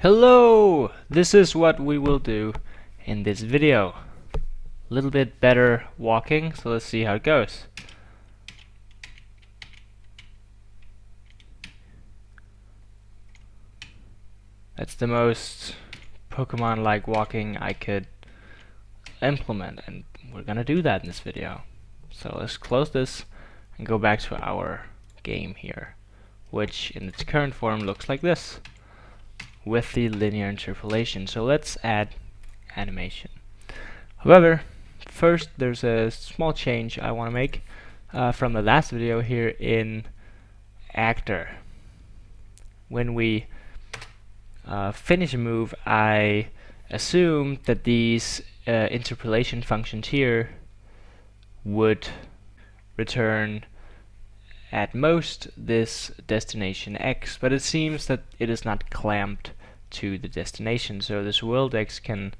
Hello! This is what we will do in this video. A little bit better walking, so let's see how it goes. That's the most Pokemon-like walking I could implement, and we're gonna do that in this video. So let's close this and go back to our game here, which in its current form looks like this, with the linear interpolation. So let's add animation. However, first there's a small change I want to make from the last video here in actor. When we finish a move, I assume that these interpolation functions here would return at most this destination X, but it seems that it is not clamped to the destination, so this world X can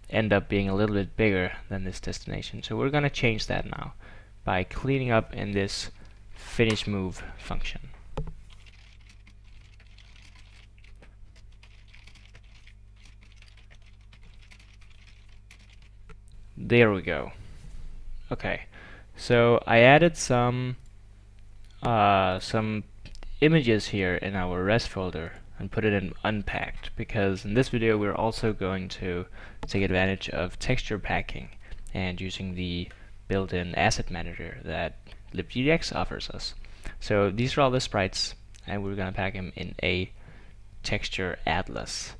end up being a little bit bigger than this destination. So we're gonna change that now by cleaning up in this finish move function. There we go. Okay, so I added some images here in our res folder and put it in unpacked, because in this video we're also going to take advantage of texture packing and using the built-in asset manager that libgdx offers us. So these are all the sprites, and we're going to pack them in a texture atlas.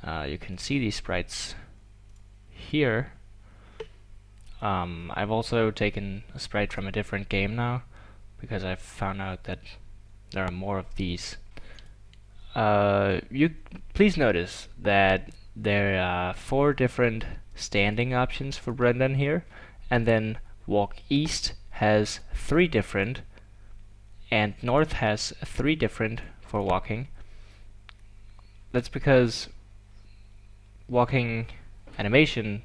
You can see these sprites here. I've also taken a sprite from a different game now, because I've found out that there are more of these. You please notice that there are 4 different standing options for Brendan here, and then walk east has 3 different, and north has 3 different for walking. That's because walking animation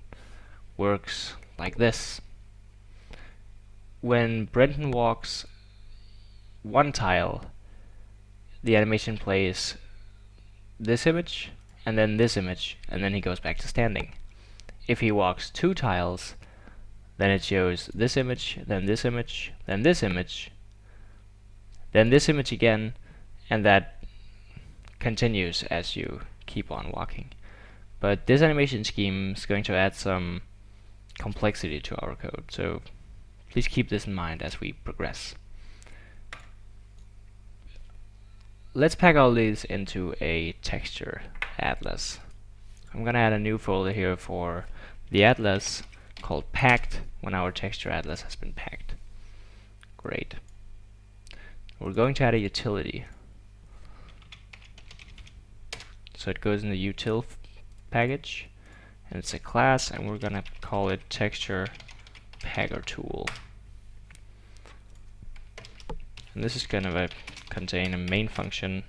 works like this. When Brendan walks one tile, the animation plays this image and then this image, and then he goes back to standing. If he walks 2 tiles, then it shows this image, then this image, then this image, then this image again, and that continues as you keep on walking. But this animation scheme is going to add some complexity to our code, so please keep this in mind as we progress. Let's pack all these into a texture atlas. I'm gonna add a new folder here for the atlas called packed when our texture atlas has been packed. Great. We're going to add a utility. So it goes in the util package, and it's a class, and we're gonna call it texture packer tool. And this is gonna contain a main function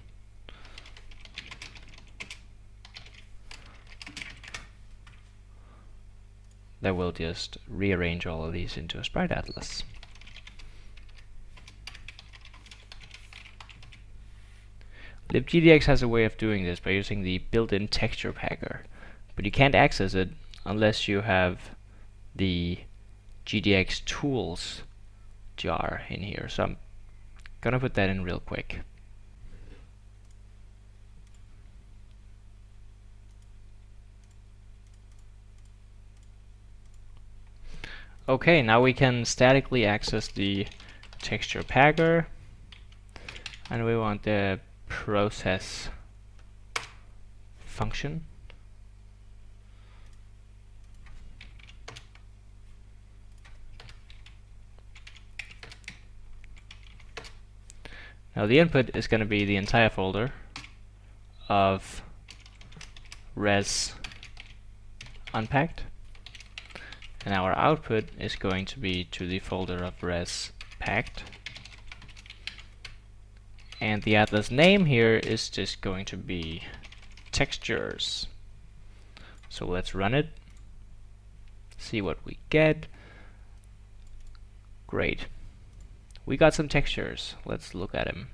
that will just rearrange all of these into a sprite atlas. libgdx has a way of doing this by using the built-in texture packer, but you can't access it unless you have the GDX tools jar in here. So I'm gonna put that in real quick. Okay, now we can statically access the texture packer, and we want the process function. Now the input is going to be the entire folder of res unpacked, and our output is going to be to the folder of res packed, and the atlas name here is just going to be textures. So let's run it, see what we get. Great. We got some textures. Let's look at them.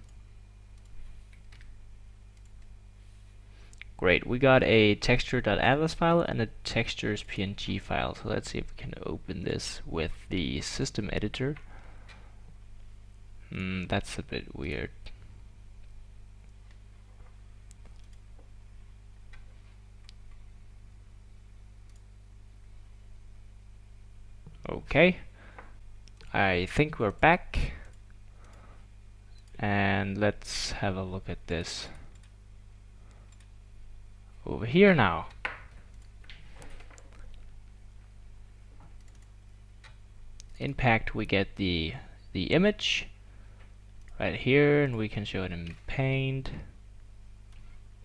Great, we got a texture.atlas file and a textures PNG file. So let's see if we can open this with the system editor. That's a bit weird. Okay, I think we're back, and let's have a look at this over here now. In Pact we get the image right here, and we can show it in Paint.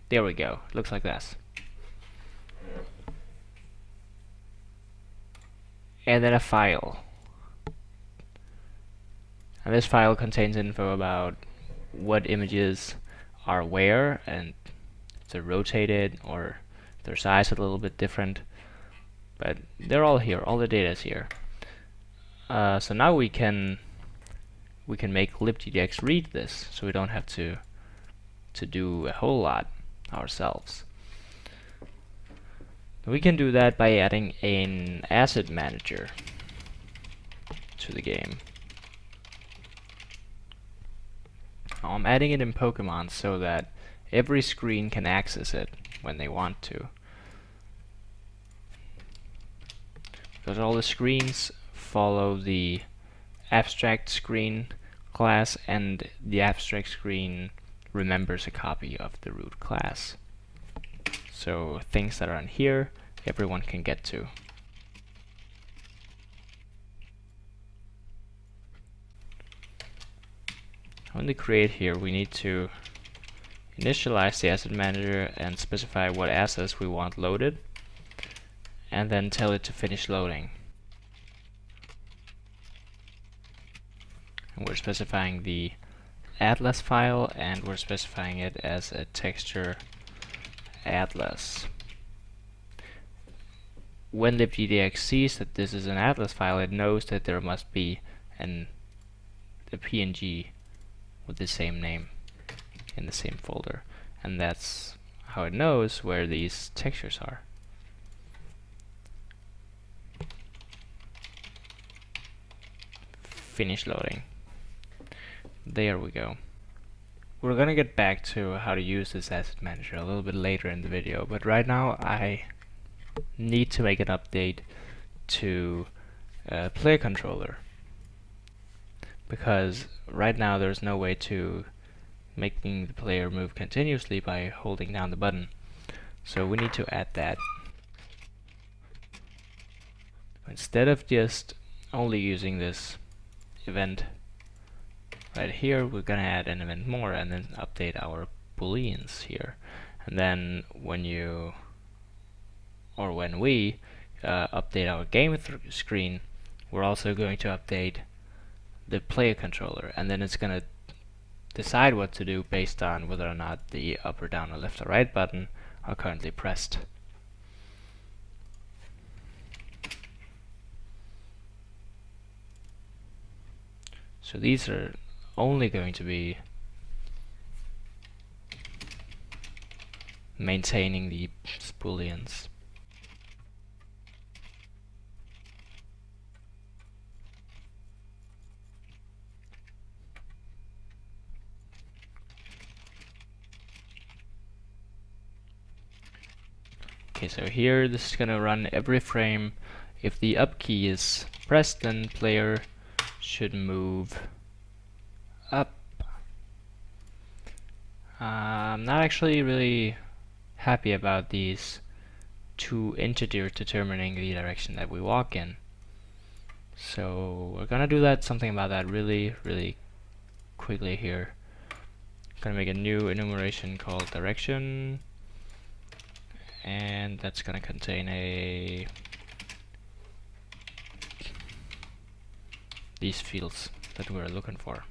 There we go, looks like this. And then a file. And this file contains info about what images are where, and if they're rotated or their size a little bit different. But they're all here, all the data is here. So now we can make libgdx read this, so we don't have to do a whole lot ourselves. We can do that by adding an asset manager to the game. I'm adding it in Pokemon so that every screen can access it when they want to. Because all the screens follow the abstract screen class, and the abstract screen remembers a copy of the root class. So things that are in here, everyone can get to. On the create here, we need to initialize the asset manager and specify what assets we want loaded, and then tell it to finish loading. And we're specifying the atlas file, and we're specifying it as a texture atlas. When libgdx sees that this is an atlas file, it knows that there must be a PNG with the same name in the same folder, and that's how it knows where these textures are. Finish loading. There we go. We're gonna get back to how to use this asset manager a little bit later in the video, but right now I need to make an update to Player Controller, because right now there's no way to making the player move continuously by holding down the button. So we need to add that. Instead of just only using this event right here, we're gonna add an event more and then update our booleans here. And then when we update our game screen, we're also going to update the player controller, and then it's gonna decide what to do based on whether or not the up or down or left or right button are currently pressed. So these are only going to be maintaining the booleans. Okay, so here this is gonna run every frame. If the up key is pressed, then player should move up. I'm not actually really happy about these two integers determining the direction that we walk in. So we're gonna do something about that really quickly here. Gonna make a new enumeration called direction, and that's gonna contain these fields that we're looking for.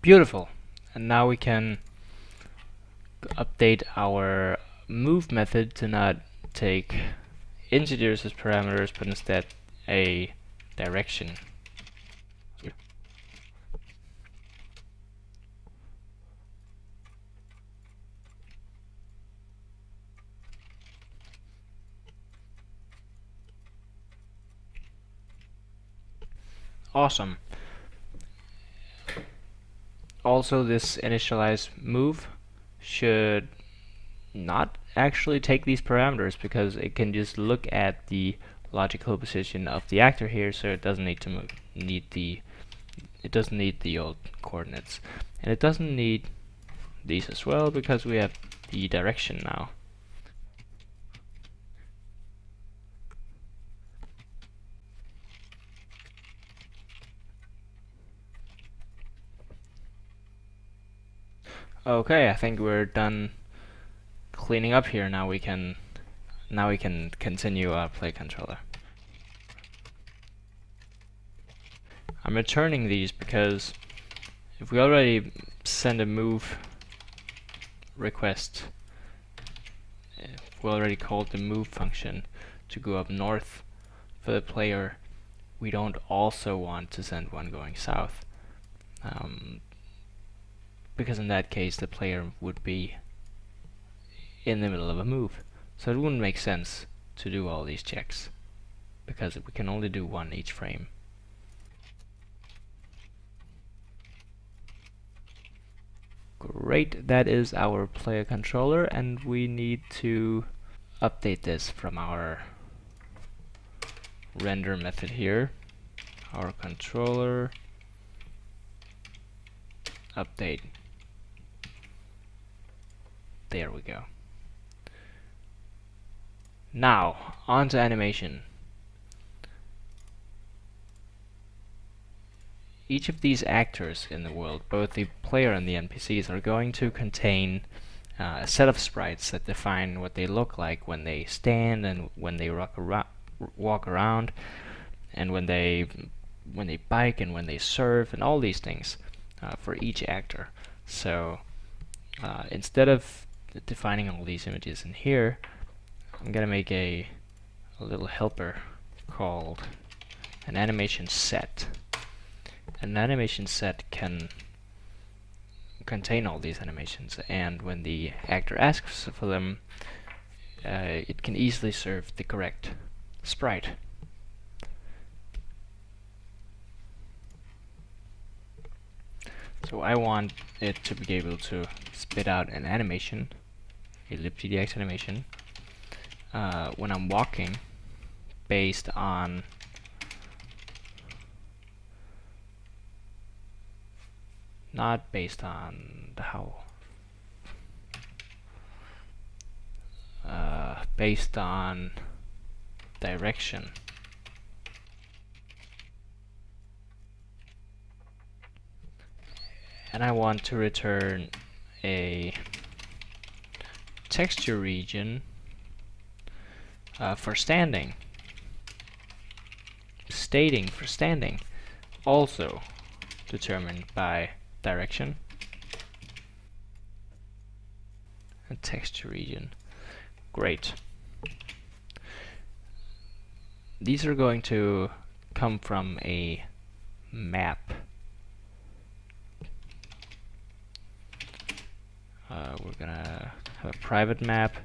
Beautiful. And now we can update our move method to not take integers as parameters, but instead a direction. Awesome. Also, this initialize move should not actually take these parameters, because it can just look at the logical position of the actor here, so it doesn't need to it doesn't need the old coordinates, and it doesn't need these as well, because we have the direction now. Okay, I think we're done cleaning up here. Now we can continue our play controller. I'm returning these because if we already send a move request, if we already called the move function to go up north for the player, we don't also want to send one going south, because in that case the player would be in the middle of a move. So it wouldn't make sense to do all these checks, because we can only do one each frame. Great, that is our player controller, and we need to update this from our render method here. Our controller update. There we go. Now, on to animation. Each of these actors in the world, both the player and the NPCs, are going to contain a set of sprites that define what they look like when they stand, and when they walk around, and when they bike, and when they surf, and all these things for each actor. So instead of defining all these images in here, I'm gonna make a little helper called an animation set. An animation set can contain all these animations, and when the actor asks for them, it can easily serve the correct sprite. So I want it to be able to spit out an animation, a libgdx animation, when I'm walking, based on not based on how, based on direction. And I want to return a texture region for standing, stating for standing, also determined by direction. And texture region. Great. These are going to come from a map. We're gonna have a private map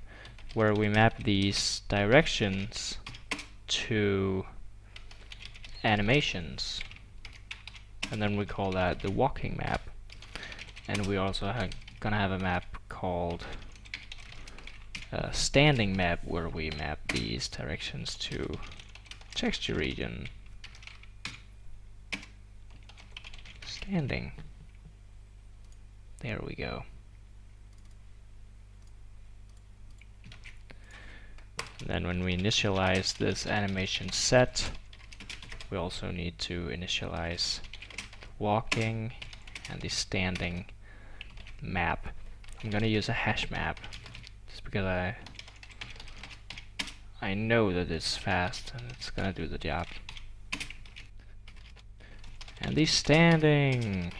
where we map these directions to animations, and then we call that the walking map. And we also gonna have a map called standing map, where we map these directions to texture region. Standing. There we go. And then when we initialize this animation set, we also need to initialize walking and the standing map. I'm gonna use a hash map just because I know that it's fast and it's gonna do the job. And the standing.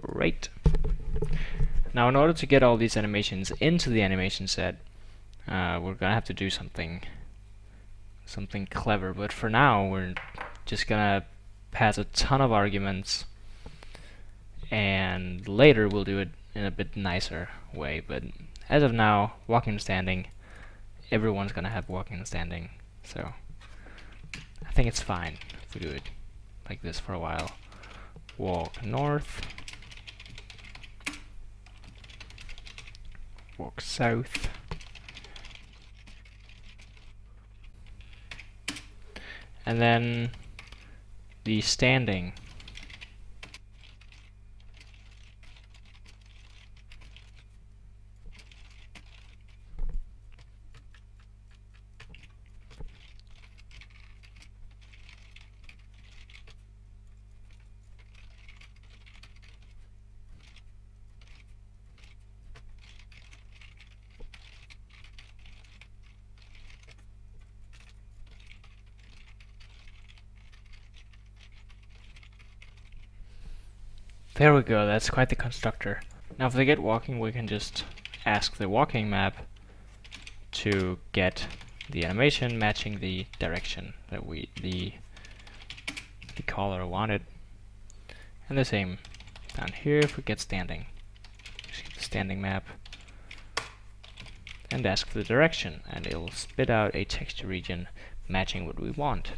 Great. Now in order to get all these animations into the animation set, we're gonna have to do something clever, but for now we're just gonna pass a ton of arguments, and later we'll do it in a bit nicer way. But as of now, walking and standing, everyone's gonna have walking and standing, so I think it's fine if we do it like this for a while. Walk north, walk south, and then the standing. There we go, that's quite the constructor. Now if they get walking, we can just ask the walking map to get the animation matching the direction that the caller wanted. And the same down here if we get standing. Just get the standing map and ask for the direction, and it'll spit out a texture region matching what we want.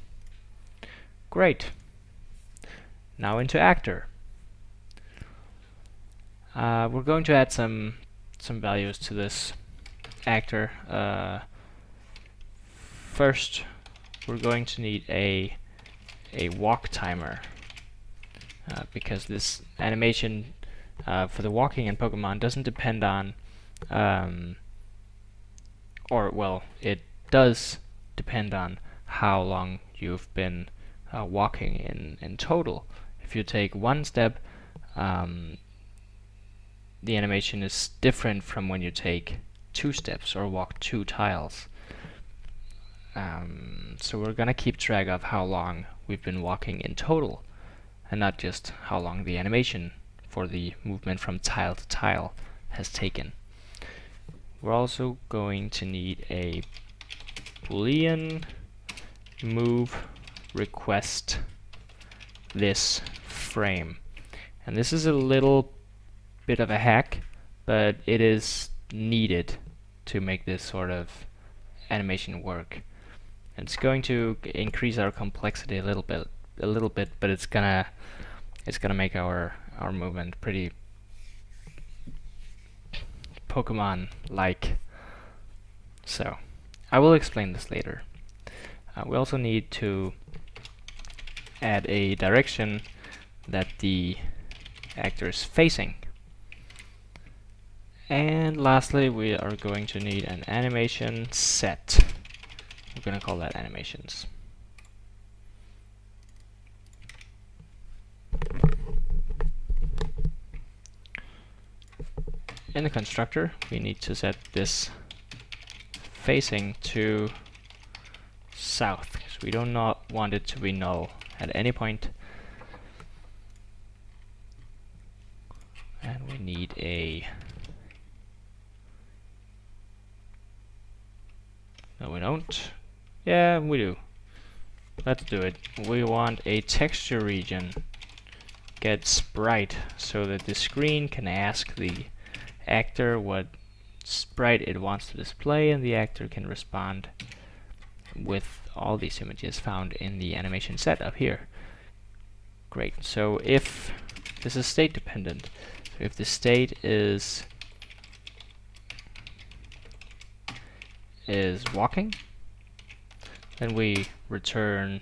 Great. Now into actor. We're going to add some values to this actor. First, we're going to need a walk timer, because this animation for the walking in Pokemon doesn't depend on, or well, it does depend on how long you've been walking in total. If you take one step, the animation is different from when you take 2 steps or walk 2 tiles. So we're gonna keep track of how long we've been walking in total, and not just how long the animation for the movement from tile to tile has taken. We're also going to need a boolean move request this frame, and this is a little bit of a hack, but it is needed to make this sort of animation work. It's going to increase our complexity a little bit, but it's gonna make our movement pretty Pokemon-like. So I will explain this later. We also need to add a direction that the actor is facing. And lastly, we are going to need an animation set. We're going to call that animations. In the constructor, we need to set this facing to south, because we do not want it to be null at any point. And we need a... No, we don't. Yeah, we do. Let's do it. We want a texture region get sprite, so that the screen can ask the actor what sprite it wants to display, and the actor can respond with all these images found in the animation set up here. Great. So if this is state dependent, so if the state is walking, then we return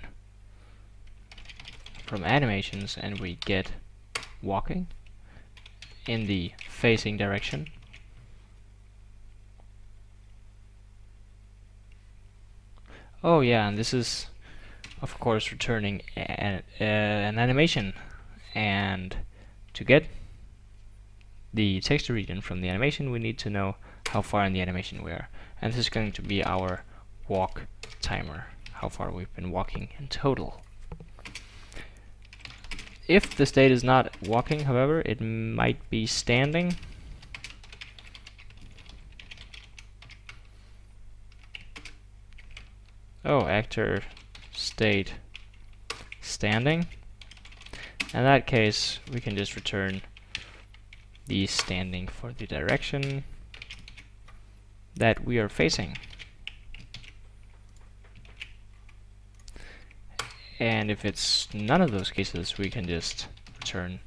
from animations and we get walking in the facing direction. Oh yeah, and this is of course returning an animation, and to get the texture region from the animation we need to know how far in the animation we are, and this is going to be our walk timer, how far we've been walking in total. If the state is not walking, however, it might be standing. Oh, actor state standing. In that case, we can just return the standing for the direction that we are facing. And if it's none of those cases, we can just return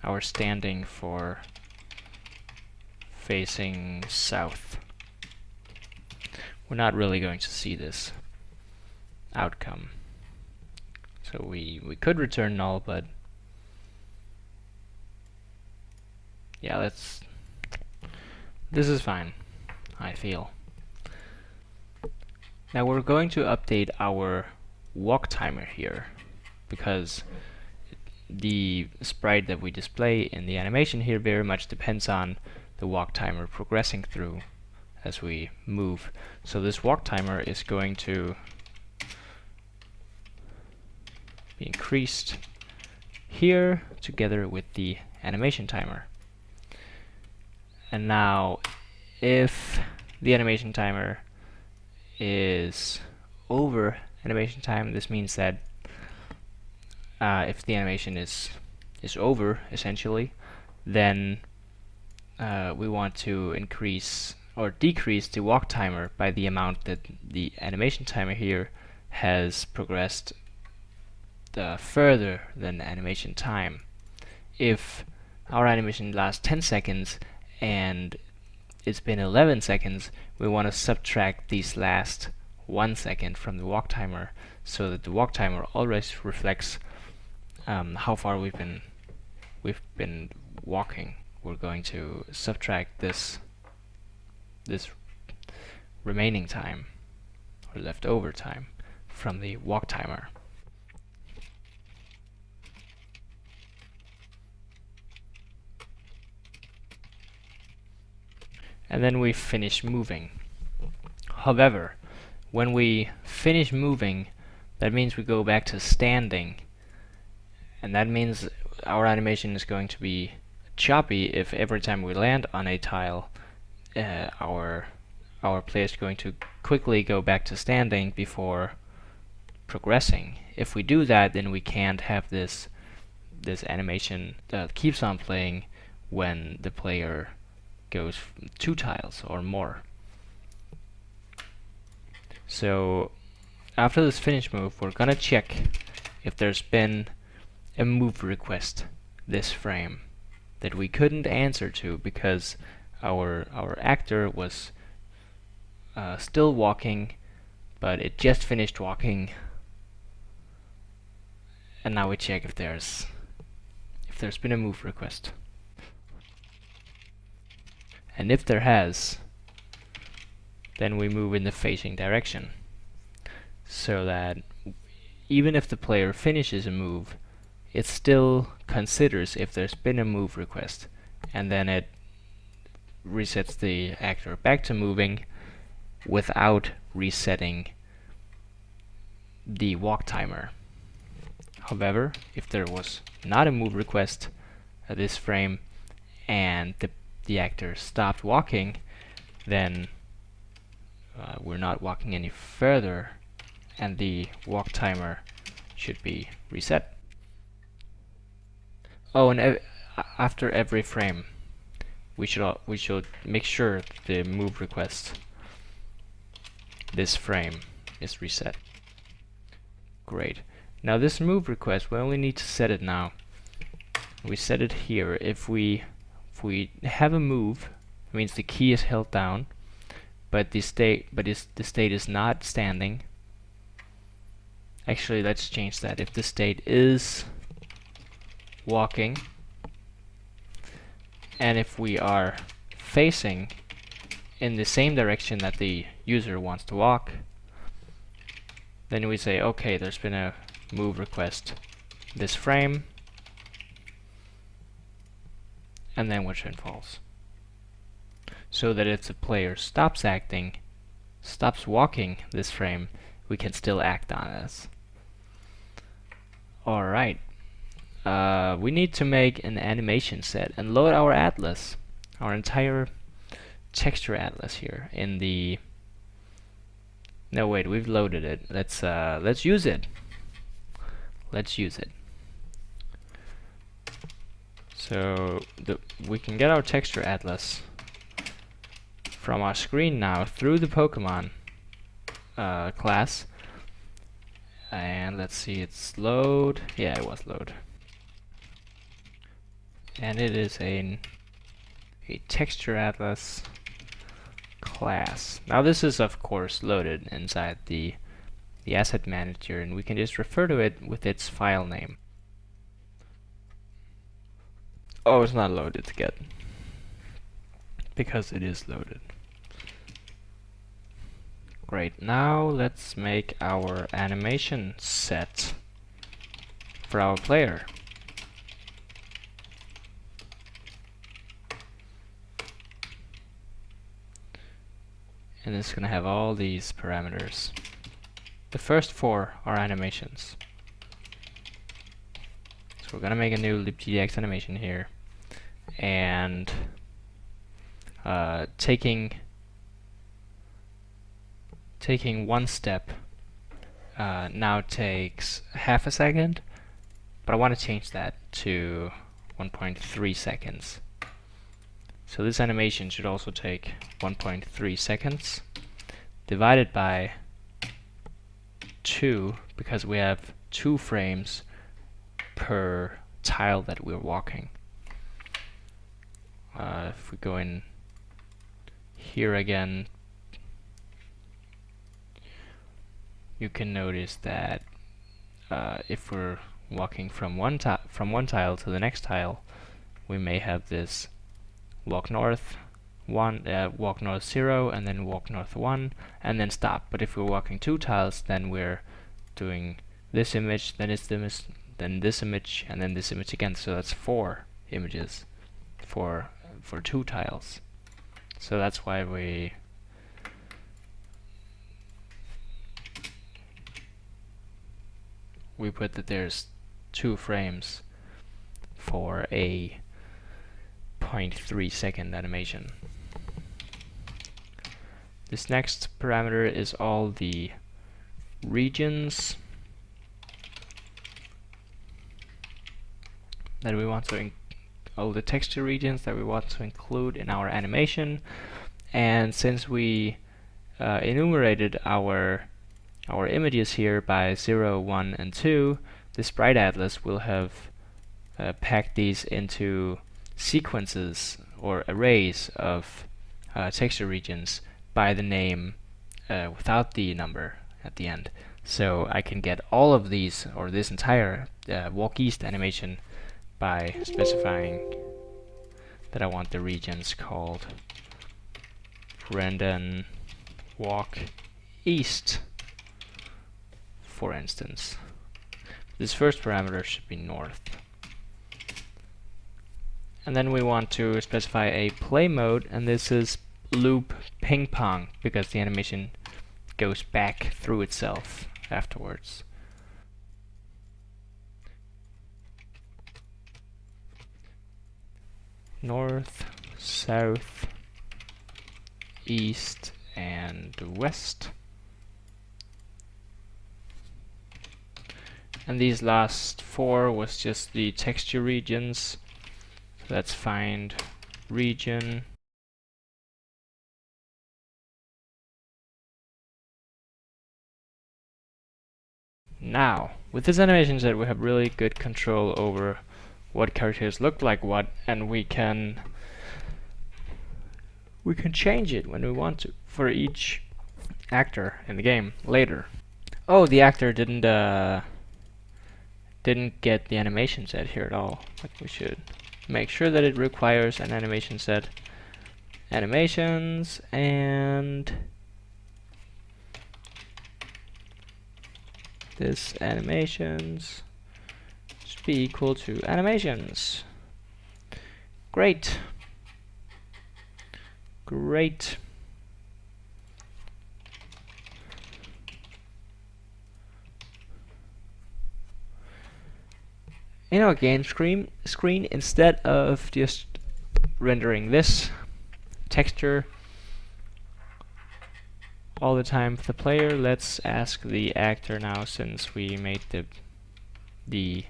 our standing for facing south. We're not really going to see this outcome. So we could return null, but yeah, this is fine, I feel. Now we're going to update our walk timer here, because the sprite that we display in the animation here very much depends on the walk timer progressing through as we move. So this walk timer is going to be increased here together with the animation timer. And now if the animation timer is over animation time, this means that if the animation is over, essentially, then we want to increase or decrease the walk timer by the amount that the animation timer here has progressed further than the animation time. If our animation lasts 10 seconds and it's been 11 seconds, we want to subtract these last 1 second from the walk timer, so that the walk timer always reflects how far we've been walking. We're going to subtract this remaining time or leftover time from the walk timer. And then we finish moving. However, when we finish moving, that means we go back to standing, and that means our animation is going to be choppy if every time we land on a tile, our player is going to quickly go back to standing before progressing. If we do that, then we can't have this animation that keeps on playing when the player goes 2 tiles or more. So after this finish move, we're gonna check if there's been a move request this frame that we couldn't answer to because our actor was still walking, but it just finished walking, and now we check if there's been a move request. And if there has, then we move in the facing direction, so that even if the player finishes a move, it still considers if there's been a move request, and then it resets the actor back to moving without resetting the walk timer. However, if there was not a move request at this frame and the actor stopped walking, then we're not walking any further, and the walk timer should be reset. Oh, and after every frame, we should make sure the move request this frame is reset. Great. Now this move request, we only need to set it now. We set it here. If we have a move, it means the key is held down, but the state is not standing. Actually, let's change that. If the state is walking, and if we are facing in the same direction that the user wants to walk, then we say, okay, there's been a move request this frame, and then return false. So that if the player stops walking this frame, we can still act on this. Alright. we need to make an animation set and load our atlas, our entire texture atlas here in the... No, wait, we've loaded it. Let's use it. Let's use it. So we can get our texture atlas from our screen now through the Pokemon class. And let's see, it's load. Yeah, it was load. And it is a texture atlas class. Now this is of course loaded inside the asset manager, and we can just refer to it with its file name. Oh, it's not loaded yet because it is loaded. Great, now let's make our animation set for our player. And it's gonna have all these parameters. The first 4 are animations. So we're gonna make a new libgdx animation here, and taking one step now takes half a second, but I want to change that to 1.3 seconds. So this animation should also take 1.3 seconds divided by 2, because we have 2 frames per tile that we're walking. If we go in here again, you can notice that if we're walking from one tile to the next tile, we may have this walk north 1, walk north 0, and then walk north 1, and then stop. But if we're walking 2 tiles, then we're doing this image, then this image, then this image, and then this image again. So that's 4 images for 2 tiles. So that's why we put that there's 2 frames for a 0.3 second animation. This next parameter is all the regions that we want to all the texture regions that we want to include in our animation. And since we enumerated our images here by 0, 1, and 2, the sprite atlas will have packed these into sequences or arrays of texture regions by the name without the number at the end. So I can get all of these, or this entire walk east animation, by specifying that I want the regions called random walk east, for instance. This first parameter should be north. And then we want to specify a play mode, and this is loop ping pong, because the animation goes back through itself afterwards. North, south, east, and west. And these last 4 was just the texture regions. So let's find region. Now, with this animation set, we have really good control over what characters look like what, and we can change it when we want to for each actor in the game later. Oh, the actor didn't get the animation set here at all. But we should make sure that it requires an animation set. Animations, and this animations should be equal to animations. Great. Great. in our game screen, instead of just rendering this texture all the time for the player, let's ask the actor now, since we made the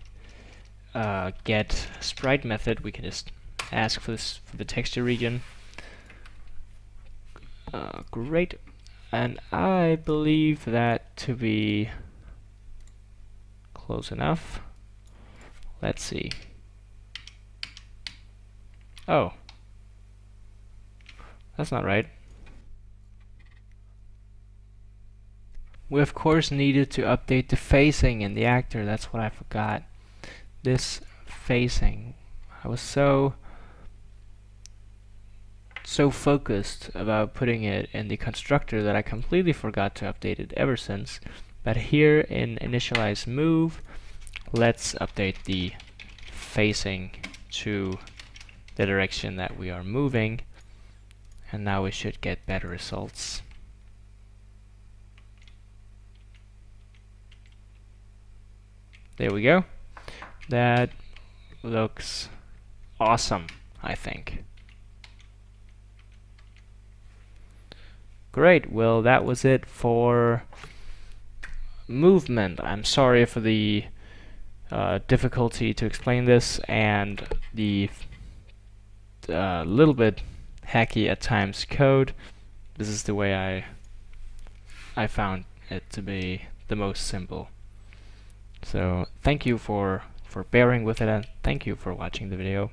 get sprite method. We can just ask for this for the texture region. Great, and I believe that to be close enough. Let's see. Oh, that's not right. We of course needed to update the facing in the actor. That's what I forgot. This facing, I was so focused about putting it in the constructor that I completely forgot to update it ever since. But here in initialize move, let's update the facing to the direction that we are moving, and now we should get better results. There we go. That looks awesome, I think. Great, well that was it for movement. I'm sorry for the difficulty to explain this and the little bit hacky at times code. This is the way I found it to be the most simple. So thank you for bearing with it, and thank you for watching the video.